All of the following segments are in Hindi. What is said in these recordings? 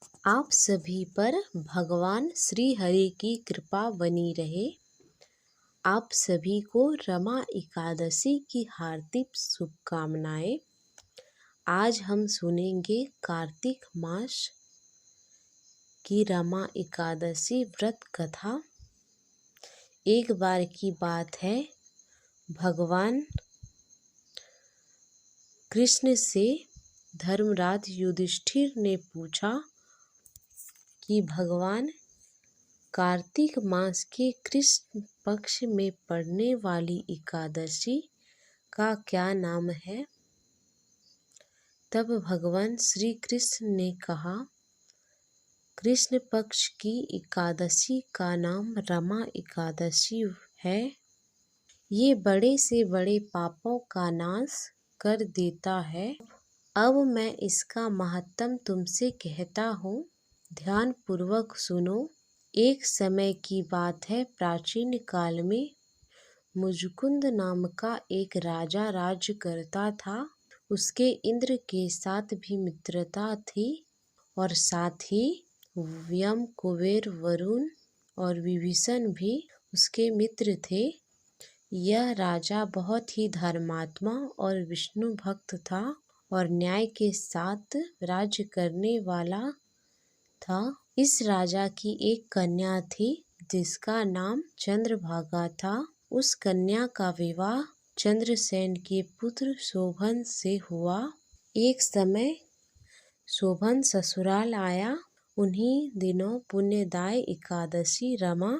आप सभी पर भगवान श्री हरि की कृपा बनी रहे। आप सभी को रमा एकादशी की हार्दिक शुभकामनाएं। आज हम सुनेंगे कार्तिक मास की रमा एकादशी व्रत कथा। एक बार की बात है, भगवान कृष्ण से धर्मराज युधिष्ठिर ने पूछा कि भगवान, कार्तिक मास के कृष्ण पक्ष में पड़ने वाली एकादशी का क्या नाम है? तब भगवान श्री कृष्ण ने कहा, कृष्ण पक्ष की एकादशी का नाम रमा एकादशी है। ये बड़े से बड़े पापों का नाश कर देता है। अब मैं इसका महत्व तुमसे कहता हूँ, ध्यान पूर्वक सुनो। एक समय की बात है, प्राचीन काल में मुजुकुंद नाम का एक राजा राज्य करता था। उसके इंद्र के साथ भी मित्रता थी और साथ ही यम, कुबेर, वरुण और विभीषण भी उसके मित्र थे। यह राजा बहुत ही धर्मात्मा और विष्णु भक्त था और न्याय के साथ राज्य करने वाला था। इस राजा की एक कन्या थी जिसका नाम चंद्रभागा था। उस कन्या का विवाह चंद्रसेन के पुत्र शोभन से हुआ। एक समय शोभन ससुराल आया। उन्हीं दिनों पुण्यदायी एकादशी रमा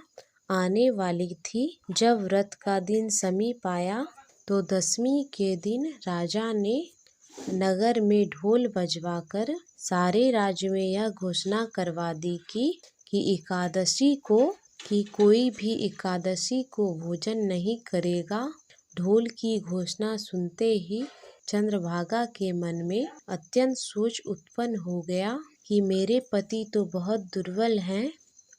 आने वाली थी। जब व्रत का दिन समीप आया तो दशमी के दिन राजा ने नगर में ढोल बजवाकर सारे राज्य में यह घोषणा करवा दी कि कोई भी एकादशी को भोजन नहीं करेगा। ढोल की घोषणा सुनते ही चंद्रभागा के मन में अत्यंत सोच उत्पन्न हो गया कि मेरे पति तो बहुत दुर्बल हैं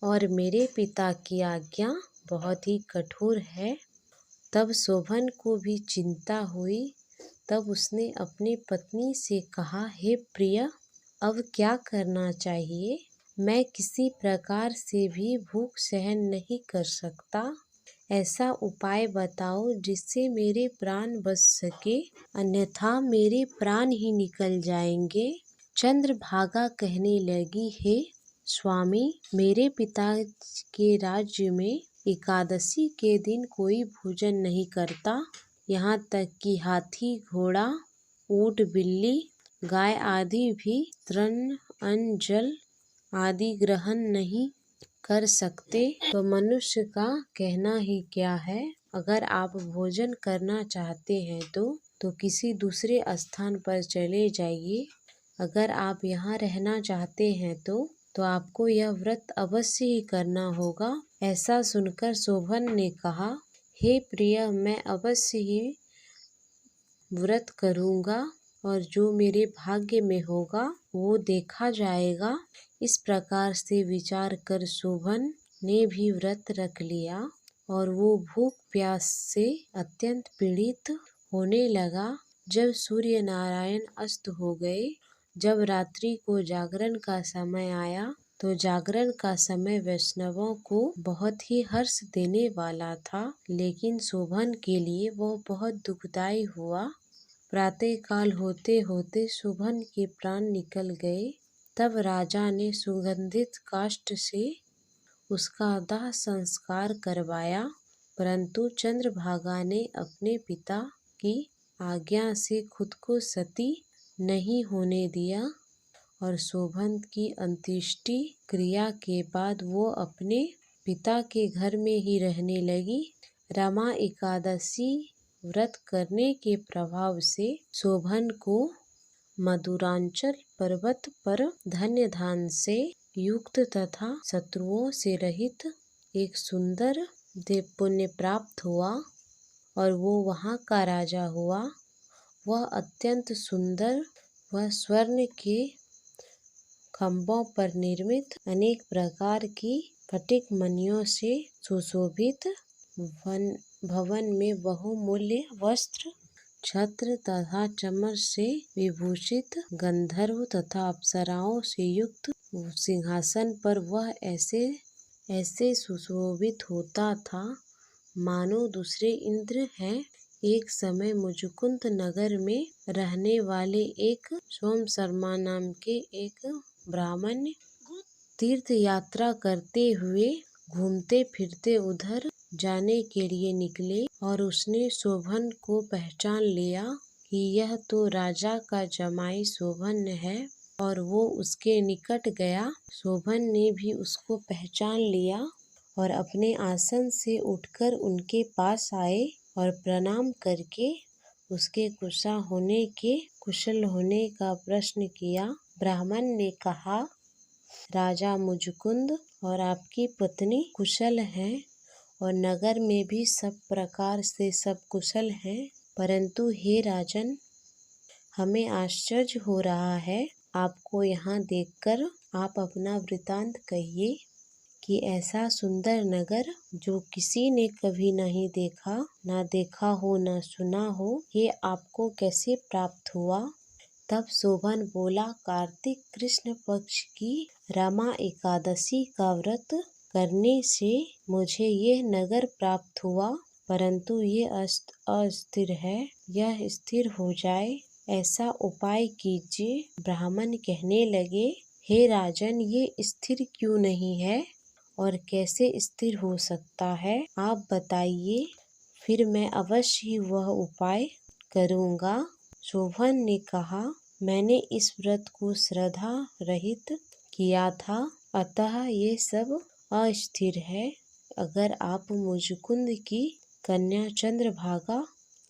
और मेरे पिता की आज्ञा बहुत ही कठोर है। तब शोभन को भी चिंता हुई। तब उसने अपनी पत्नी से कहा, हे प्रिय, अब क्या करना चाहिए? मैं किसी प्रकार से भी भूख सहन नहीं कर सकता। ऐसा उपाय बताओ जिससे मेरे प्राण बच सके, अन्यथा मेरे प्राण ही निकल जाएंगे। चंद्रभागा कहने लगी, हे स्वामी, मेरे पिता के राज्य में एकादशी के दिन कोई भोजन नहीं करता। यहाँ तक कि हाथी, घोड़ा, ऊंट, बिल्ली, गाय आदि भी तृण, अन्न, जल आदि ग्रहण नहीं कर सकते। तो मनुष्य का कहना ही क्या है। अगर आप भोजन करना चाहते हैं तो किसी दूसरे स्थान पर चले जाइए। अगर आप यहाँ रहना चाहते हैं तो आपको यह व्रत अवश्य ही करना होगा। ऐसा सुनकर शोभन ने कहा, हे प्रिय, मैं अवश्य ही व्रत करूँगा और जो मेरे भाग्य में होगा वो देखा जाएगा। इस प्रकार से विचार कर शोभन ने भी व्रत रख लिया और वो भूख प्यास से अत्यंत पीड़ित होने लगा। जब सूर्य नारायण अस्त हो गए, जब रात्रि को जागरण का समय आया, तो जागरण का समय वैष्णवों को बहुत ही हर्ष देने वाला था, लेकिन शोभन के लिए वह बहुत दुखदायी हुआ। प्रातः काल होते होते शोभन के प्राण निकल गए। तब राजा ने सुगंधित काष्ठ से उसका दाह संस्कार करवाया, परंतु चंद्रभागा ने अपने पिता की आज्ञा से खुद को सती नहीं होने दिया और शोभन की अंत्येष्टि क्रिया के बाद वो अपने पिता के घर में ही रहने लगी। रमा एकादशी व्रत करने के प्रभाव से शोभन को मधुरांचल पर्वत पर धन्य धान से युक्त तथा शत्रुओं से रहित एक सुंदर देवपुण्य प्राप्त हुआ और वो वहाँ का राजा हुआ। वह अत्यंत सुंदर, वह स्वर्ण के खंभों पर निर्मित अनेक प्रकार की फटिक मणियों से सुशोभित भवन में बहुमूल्य वस्त्र, छत्र तथा चमर से विभूषित, गंधर्व तथा अप्सराओं से युक्त सिंहासन पर वह ऐसे ऐसे सुशोभित होता था मानो दूसरे इंद्र हैं। एक समय मुजुकुंद नगर में रहने वाले एक सोम शर्मा नाम के एक ब्राह्मण तीर्थ यात्रा करते हुए घूमते फिरते उधर जाने के लिए निकले और उसने शोभन को पहचान लिया कि यह तो राजा का जमाई शोभन है और वो उसके निकट गया। शोभन ने भी उसको पहचान लिया और अपने आसन से उठकर उनके पास आए और प्रणाम करके उसके कुशल होने का प्रश्न किया। ब्राह्मण ने कहा, राजा मुजुकुंद और आपकी पत्नी कुशल हैं और नगर में भी सब प्रकार से सब कुशल हैं, परंतु हे राजन, हमें आश्चर्य हो रहा है आपको यहाँ देखकर। आप अपना वृतांत कहिए कि ऐसा सुंदर नगर जो किसी ने कभी नहीं देखा, ना देखा हो ना सुना हो, ये आपको कैसे प्राप्त हुआ। तब शोभन बोला, कार्तिक कृष्ण पक्ष की रमा एकादशी का व्रत करने से मुझे ये नगर प्राप्त हुआ, परंतु ये अस्थिर है। यह स्थिर हो जाए ऐसा उपाय कीजिए। ब्राह्मण कहने लगे, हे राजन, ये स्थिर क्यों नहीं है और कैसे स्थिर हो सकता है, आप बताइए, फिर मैं अवश्य ही वह उपाय करूँगा। शोभन ने कहा, मैंने इस व्रत को श्रद्धा रहित किया था, अतः ये सब अस्थिर है। अगर आप मुजुकुंद की कन्या चंद्रभागा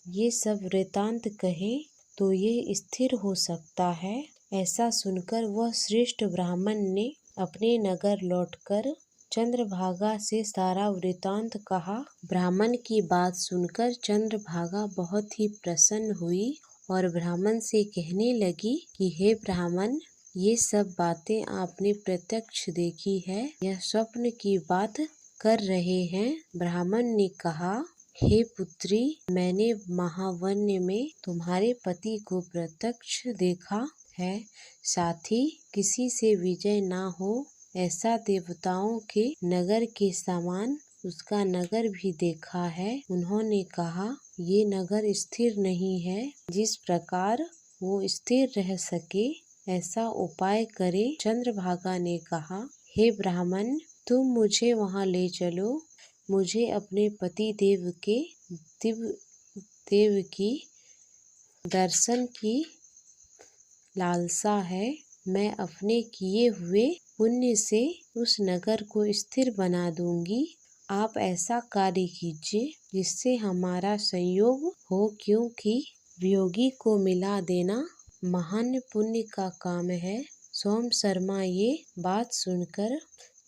ये सब वृतांत कहें तो ये स्थिर हो सकता है। ऐसा सुनकर वह श्रेष्ठ ब्राह्मण ने अपने नगर लौटकर चंद्रभागा से सारा वृतांत कहा। ब्राह्मण की बात सुनकर चंद्रभागा बहुत ही प्रसन्न हुई और ब्राह्मण से कहने लगी कि हे ब्राह्मण, ये सब बातें आपने प्रत्यक्ष देखी है, यह स्वप्न की बात कर रहे हैं। ब्राह्मण ने कहा, हे पुत्री, मैंने महावन्य में तुम्हारे पति को प्रत्यक्ष देखा है, साथ ही किसी से विजय ना हो ऐसा देवताओं के नगर के समान उसका नगर भी देखा है। उन्होंने कहा, ये नगर स्थिर नहीं है, जिस प्रकार वो स्थिर रह सके ऐसा उपाय करे। चंद्रभागा ने कहा, हे ब्राह्मण, तुम मुझे वहाँ ले चलो, मुझे अपने पति देव की दर्शन की लालसा है। मैं अपने किए हुए पुण्य से उस नगर को स्थिर बना दूंगी। आप ऐसा कार्य कीजिए जिससे हमारा संयोग हो, क्योंकि वियोगी को मिला देना महान पुण्य का काम है। सोम शर्मा ये बात सुनकर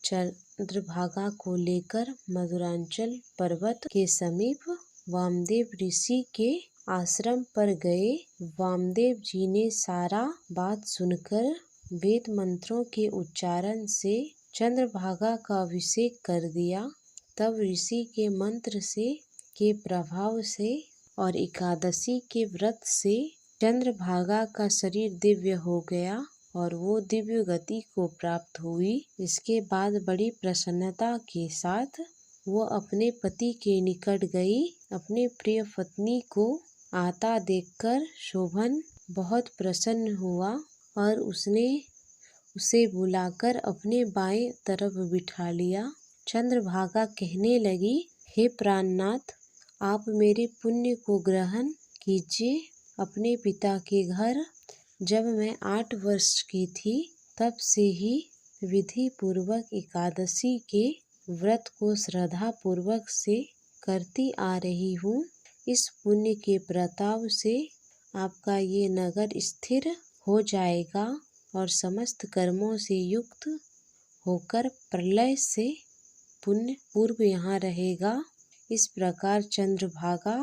चंद्रभागा को लेकर मधुरांचल पर्वत के समीप वामदेव ऋषि के आश्रम पर गए। वामदेव जी ने सारा बात सुनकर वेद मंत्रों के उच्चारण से चंद्रभागा का अभिषेक कर दिया। तब ऋषि के मंत्र के प्रभाव से और एकादशी के व्रत से चंद्रभागा का शरीर दिव्य हो गया और वो दिव्य गति को प्राप्त हुई। इसके बाद बड़ी प्रसन्नता के साथ वो अपने पति के निकट गई। अपने प्रिय पत्नी को आता देखकर शोभन बहुत प्रसन्न हुआ और उसने उसे बुलाकर अपने बाएं तरफ बिठा लिया। चंद्रभागा कहने लगी, हे प्राणनाथ, आप मेरे पुण्य को ग्रहण कीजिए। अपने पिता के घर जब मैं 8 वर्ष की थी, तब से ही विधि पूर्वक एकादशी के व्रत को श्रद्धा पूर्वक से करती आ रही हूँ। इस पुण्य के प्रताप से आपका ये नगर स्थिर हो जाएगा और समस्त कर्मों से युक्त होकर प्रलय से पुण्य पूर्व यहाँ रहेगा। इस प्रकार चंद्रभागा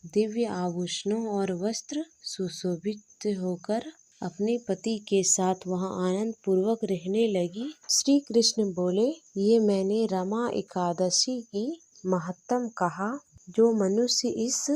दिव्य आभूषणों और वस्त्र सुशोभित होकर अपने पति के साथ वहाँ आनंद पूर्वक रहने लगी। श्री कृष्ण बोले, ये मैंने रमा एकादशी की महत्तम कहा। जो मनुष्य इस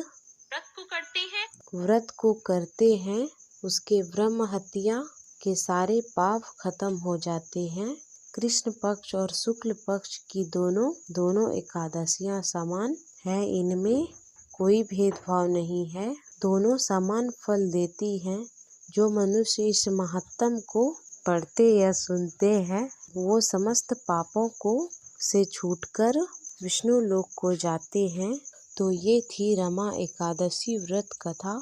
व्रत को करते हैं उसके ब्रह्म हत्या के सारे पाप खत्म हो जाते हैं। कृष्ण पक्ष और शुक्ल पक्ष की दोनों एकादशियां समान है, इनमें कोई भेदभाव नहीं है, दोनों समान फल देती हैं। जो मनुष्य इस महात्म को पढ़ते या सुनते हैं वो समस्त पापों को से छूटकर विष्णु लोक को जाते हैं। तो ये थी रमा एकादशी व्रत कथा।